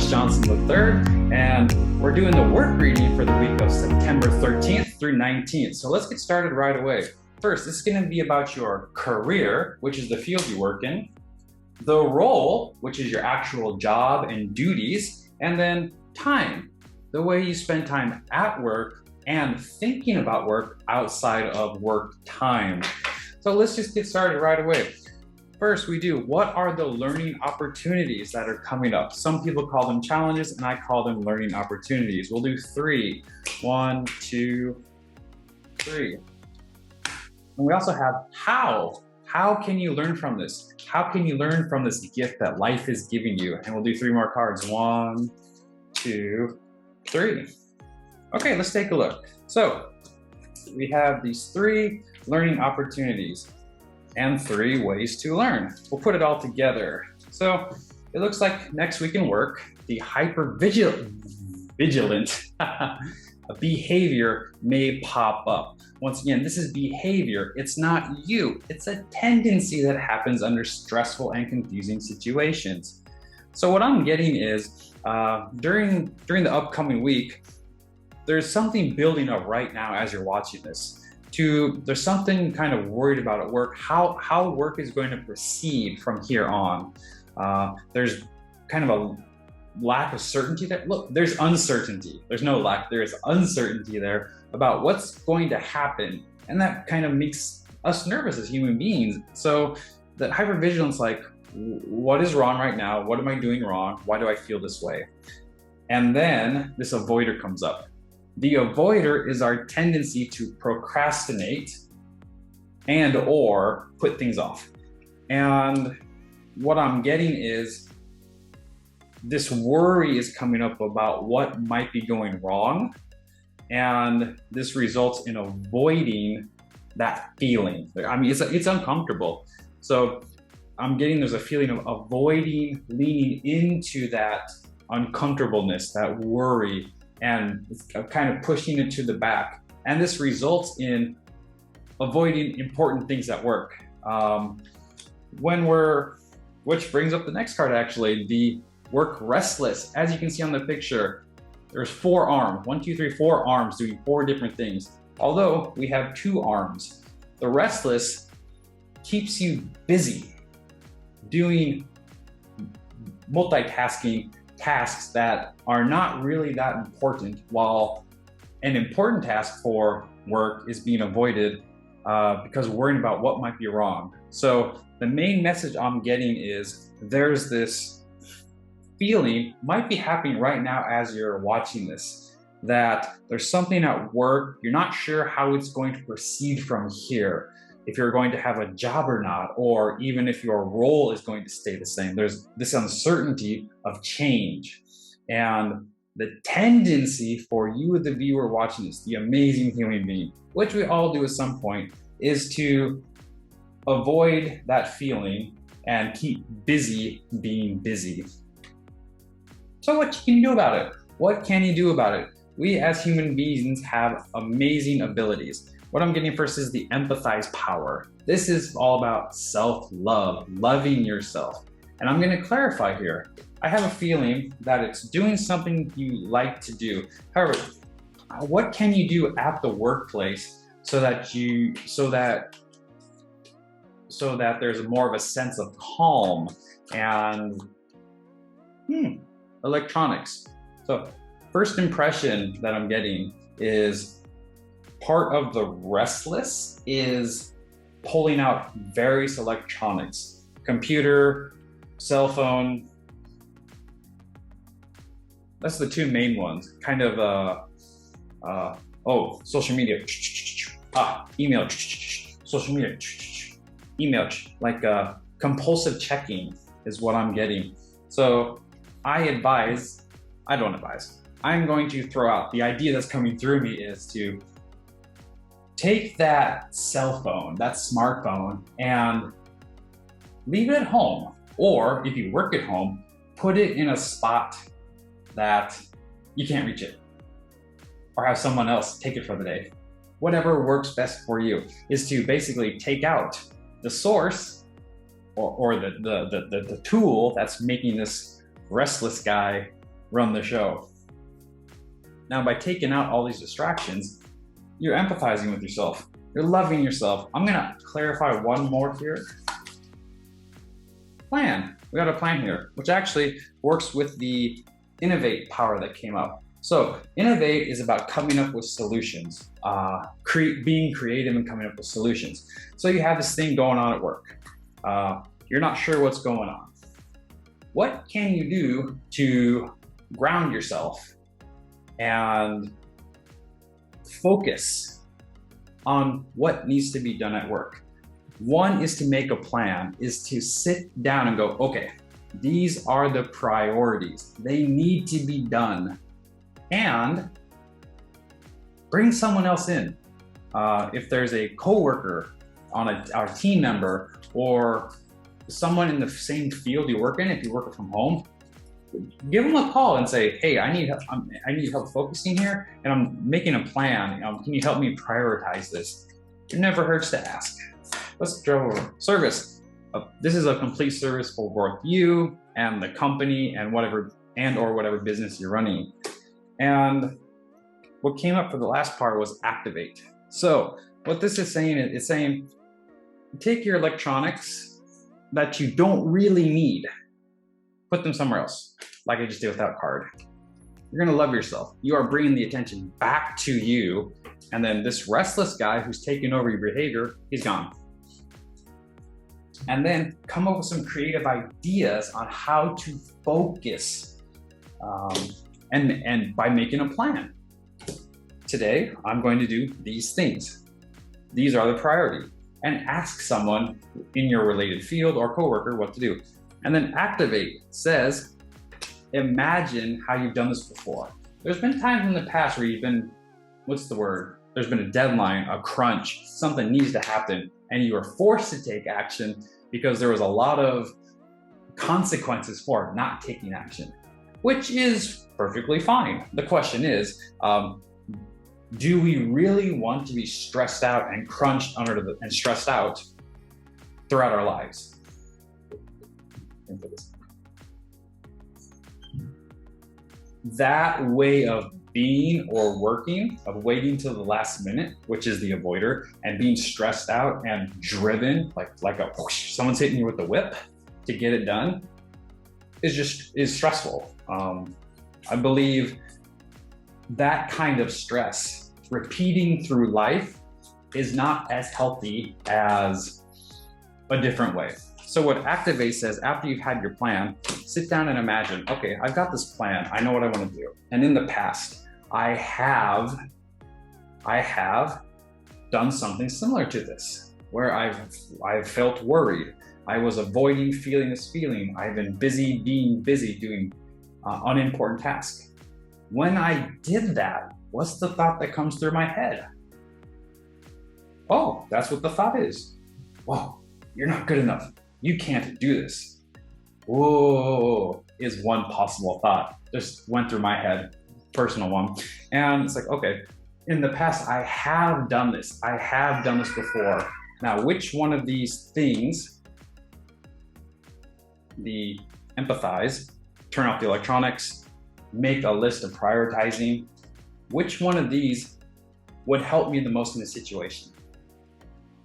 Johnson III, and we're doing the work reading for the week of September 13th through 19th. So let's get started right away. First, this is going to be about your career, which is the field you work in, the role, which is your actual job and duties, and then time, the way you spend time at work and thinking about work outside of work time. So let's just get started right away. First, we do, what are the learning opportunities that are coming up? Some people call them challenges, and I call them learning opportunities. We'll do 3. 1, 2, 3. And we also have how. How can you learn from this? How can you learn from this gift that life is giving you? And we'll do 3 more cards. 1, 2, 3. Okay, let's take a look. So we have these 3 learning opportunities and 3 ways to learn. We'll put it all together. So it looks like next week in work, the hyper-vigilant behavior may pop up. Once again, this is behavior. It's not you. It's a tendency that happens under stressful and confusing situations. So what I'm getting is during the upcoming week, there's something building up right now as you're watching this. There's something kind of worried about at work, how work is going to proceed from here on. There's kind of a lack of certainty there. Look, there's uncertainty. There's no lack, there is uncertainty there about what's going to happen. And that kind of makes us nervous as human beings. So that hypervigilance, like, what is wrong right now? What am I doing wrong? Why do I feel this way? And then this avoider comes up. The avoider is our tendency to procrastinate and or put things off. And what I'm getting is this worry is coming up about what might be going wrong. And this results in avoiding that feeling. I mean, it's uncomfortable. So I'm getting there's a feeling of avoiding leaning into that uncomfortableness, that worry, and it's kind of pushing it to the back. And this results in avoiding important things at work. Which brings up the next card actually, the work restless. As you can see on the picture, there's 4 arms, 1, 2, 3, 4 arms doing 4 different things. Although we have 2 arms, the restless keeps you busy doing multitasking tasks that are not really that important, while an important task for work is being avoided because we're worrying about what might be wrong. So the main message I'm getting is there's this feeling, might be happening right now as you're watching this, that there's something at work, you're not sure how it's going to proceed from here, if you're going to have a job or not, or even if your role is going to stay the same. There's this uncertainty of change. And the tendency for you, the viewer watching this, the amazing human being, which we all do at some point, is to avoid that feeling and keep busy being busy. So what can you do about it? What can you do about it? We as human beings have amazing abilities. What I'm getting first is the empathize power. This is all about self-love, loving yourself. And I'm going to clarify here. I have a feeling that it's doing something you like to do. However, what can you do at the workplace so that there's more of a sense of calm and electronics. So first impression that I'm getting is part of the restless is pulling out various electronics, computer, cell phone. That's the 2 main ones. Kind of social media, email, social media, email, like compulsive checking is what I'm getting. So I'm going to throw out, the idea that's coming through me is to take that cell phone, that smartphone, and leave it at home. Or if you work at home, put it in a spot that you can't reach it. Or have someone else take it for the day. Whatever works best for you is to basically take out the source or the tool that's making this restless guy run the show. Now, by taking out all these distractions, you're empathizing with yourself. You're loving yourself. I'm gonna clarify one more here. Plan. We got a plan here, which actually works with the innovate power that came up. So innovate is about coming up with solutions, being creative and coming up with solutions. So you have this thing going on at work. You're not sure what's going on. What can you do to ground yourself and focus on what needs to be done at work? One is to make a plan, is to sit down and go, okay, these are the priorities. They need to be done. And bring someone else in. If there's a coworker on our team member or someone in the same field you work in, if you work from home, give them a call and say, hey, I need help focusing here, and I'm making a plan. Can you help me prioritize this? It never hurts to ask. Let's go over service. This is a complete service for both you and the company and whatever business you're running. And what came up for the last part was activate. So what this is saying is, it's saying, take your electronics that you don't really need, put them somewhere else, like I just did with that card. You're gonna love yourself. You are bringing the attention back to you, and then this restless guy who's taking over your behavior, he's gone. And then come up with some creative ideas on how to focus, and by making a plan. Today, I'm going to do these things. These are the priority. And ask someone in your related field or coworker what to do. And then activate says, imagine how you've done this before. There's been times in the past where you've been, there's been a deadline, a crunch, something needs to happen, and you were forced to take action because there was a lot of consequences for not taking action, which is perfectly fine. The question is, do we really want to be stressed out and crunched and stressed out throughout our lives? That way of being or working, of waiting till the last minute, which is the avoider, and being stressed out and driven, like a whoosh, someone's hitting you with the whip to get it done, is stressful. I believe that kind of stress repeating through life is not as healthy as a different way. So what Activate says, after you've had your plan, sit down and imagine, okay, I've got this plan. I know what I want to do. And in the past, I have done something similar to this, where I've felt worried. I was avoiding feeling this feeling. I've been being busy doing unimportant tasks. When I did that, what's the thought that comes through my head? Oh, that's what the thought is. Whoa, you're not good enough. You can't do this. Whoa, is one possible thought. Just went through my head, personal one. And it's like, okay, in the past, I have done this. I have done this before. Now, which one of these things, the empathize, turn off the electronics, make a list of prioritizing, which one of these would help me the most in this situation?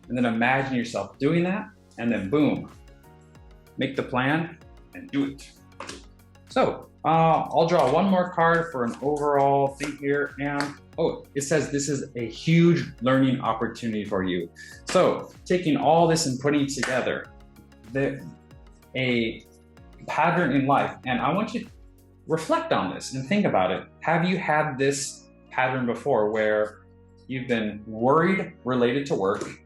And then imagine yourself doing that, and then boom, make the plan and do it. So I'll draw one more card for an overall thing here. And oh, it says this is a huge learning opportunity for you. So taking all this and putting it together, a pattern in life. And I want you to reflect on this and think about it. Have you had this pattern before where you've been worried related to work,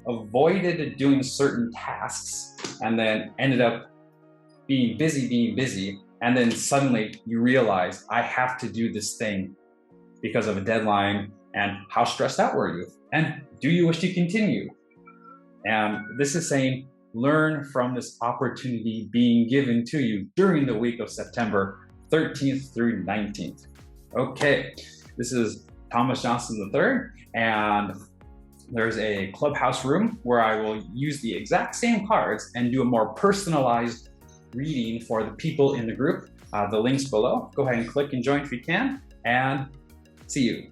avoided doing certain tasks, and then ended up being busy, and then suddenly you realize, I have to do this thing because of a deadline, and how stressed out were you? And do you wish to continue? And this is saying, learn from this opportunity being given to you during the week of September 13th through 19th. Okay, this is Thomas Johnson III, and there's a Clubhouse room where I will use the exact same cards and do a more personalized reading for the people in the group. The link's below. Go ahead and click and join if you can, and see you.